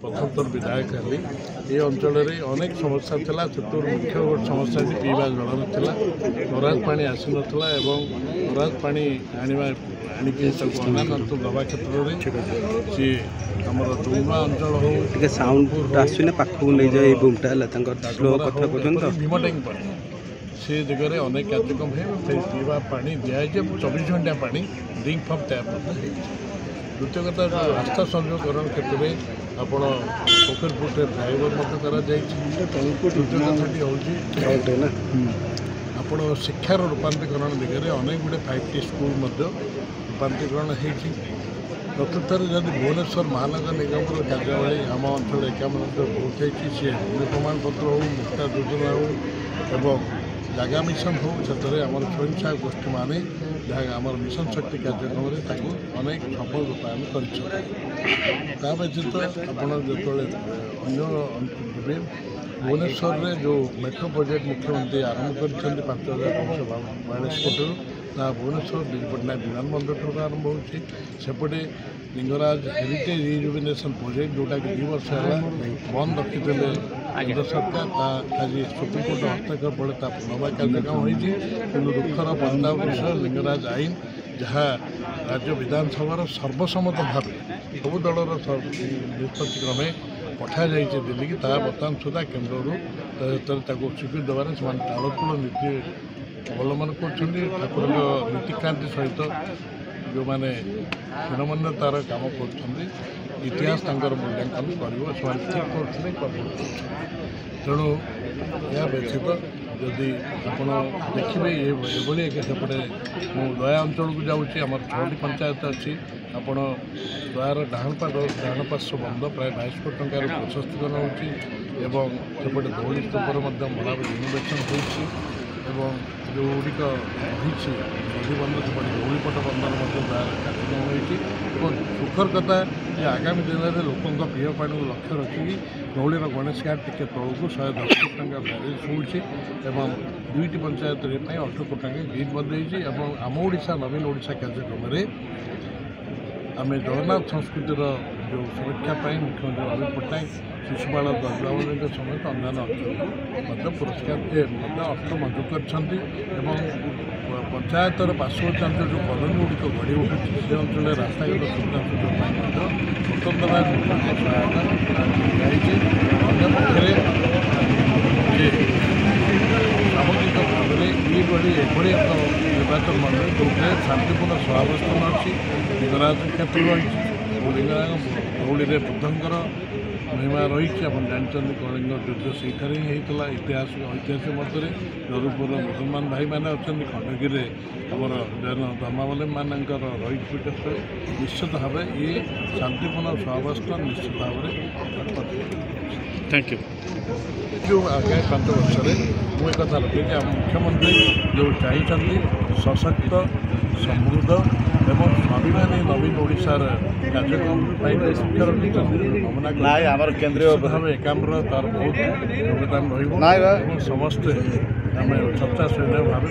प्रथम विधायक हेली ये अंचल अनेक समस्या था मुख्य समस्या पीवा जल नाला बराज पानी आसी नाला बराज पानी आणिकी दवा क्षेत्र में सी आम डुमा अंचल हो भीम टैंक पानी से जगह अनेक कार्यक्रम है पीवा पानी दिखाई 24 घंटा पानी ड्रिंक फ्रॉम टैप द्वितीय कथा रास्ता संयोगकरण क्षेत्र में आपण पोखरपुर फ्लाईओवर तृतीय कथाटी हूँ आपण शिक्षार रूपांतरीकरण दिगरे अनेक गुड़े 5T स्कूल रूपांतरीकरण होती चतुर्थ जब भुवनेश्वर महानगर निगम कार्यावली आम अंचल एकावन बहुत सी भूमि प्रमाणपत्र हो मुक्ता योजना हो जगह मिशन हो से आम स्वयं सहायक गोष्ठी माने जहाँ आम मिशन शक्ति कार्यक्रम में अनेक सफल रूपायन कर व्यतीत आपड़ जो अं भुवनेश्वर में जो मेट्रो प्रोजेक्ट मुख्यमंत्री आरंभ कर 5,542 कोटी भुवनेश्वर विजु पट्टनायक विमानबंदर ठार आरंभ होपटे लिंगराज हेरिटेज रिजुविनेशन प्रोजेक्ट जोटा कि 2 वर्ष है बंद रखी केंद्र सरकार आज सुप्रीमकोर्ट हस्तक्षेप पड़े पुनर्वार कार्यक्रम होती कि दुखर प्रस्ताव विषय लिंगराज आईन जहाँ राज्य विधानसभा सर्वसम्मत भाव सब दलर निष्पत्ति क्रमे पठा जाइए दिल्ली की बर्तमान सुधा केन्द्र स्वीकृति देवार से टालटूल नीति अवलम्बन कर ठाकुर नीतिक्रांति सहित जो मैंने हीनमान्यतार काम कर इतिहास मूल्यांकन कर ठीक कर तेणु यह व्यतीत जदि आप देखिए ये सेपटे मु दया अंचल को जाऊँगी आम 6टी पंचायत अच्छी आपण दयार डाण पार्श्व बंद प्राय 22 कोटी टंकार प्रशस्तीकरण होपटे धौली स्तूपर बराबर रिनोवेशन हो जोड़िक रही नदीबंध सेपटे धौलीपट बंधन कार्यक्रम हो सुखर कथा ये आगामी दिन में लोकों पीय पानी को लक्ष्य रखिकी धौलीर गणेश घाट टी तौक 110 कोटी टंका ब्यारेज शुणुची 2टी पंचायत 8 कोटी टंका ग्रिड बंदी आम ओडिशा नवीन ओडिशा कार्यक्रम में आम जगन्नाथ संस्कृतिर जो सुरक्षा मुख्यमंत्री नवीन पट्टनायक शिशुपाल दर्जावली समेत अन्य अंचल को पुरस्कार अष्ट मंजूर कर पंचायतर पार्श्वचांचल जो कॉलोनी गुड़िक गढ़ी उठुची से अंचल रास्ताघाट सुविधा सुजोग स्वतंत्र सहायता अन्यपक्षे सामूहिक भाव में ये एक निर्वाचन मंडल जो शांतिपूर्ण सहावस्थान अच्छी लिंगराज क्षेत्र रही लिंगराज धौली बुद्धंकर महिमा रही जानते कलिंग युद्ध से ही होता ऐतिहासिक मध्य जरूरपुर मुसलमान भाई मैंने अच्छा खंडगिरी आमर जैन धर्मावलम्बी मानकर रही पीठस्थल निश्चित भाव ये शांतिपूर्ण सहावस्थान निश्चित भाव थैंक यू जो आगे 5 वर्ष मुझे कथा रखी कि मुख्यमंत्री जो चाहिए सशक्त समृद्ध एवं स्वाभिमानी नवीन ओडिशार कार्यक्रम शिक्षा रखी केन्द्रीय भाव एकाम्र तार बहुत योगदान रही समस्ते आम चर्चा शैली भाव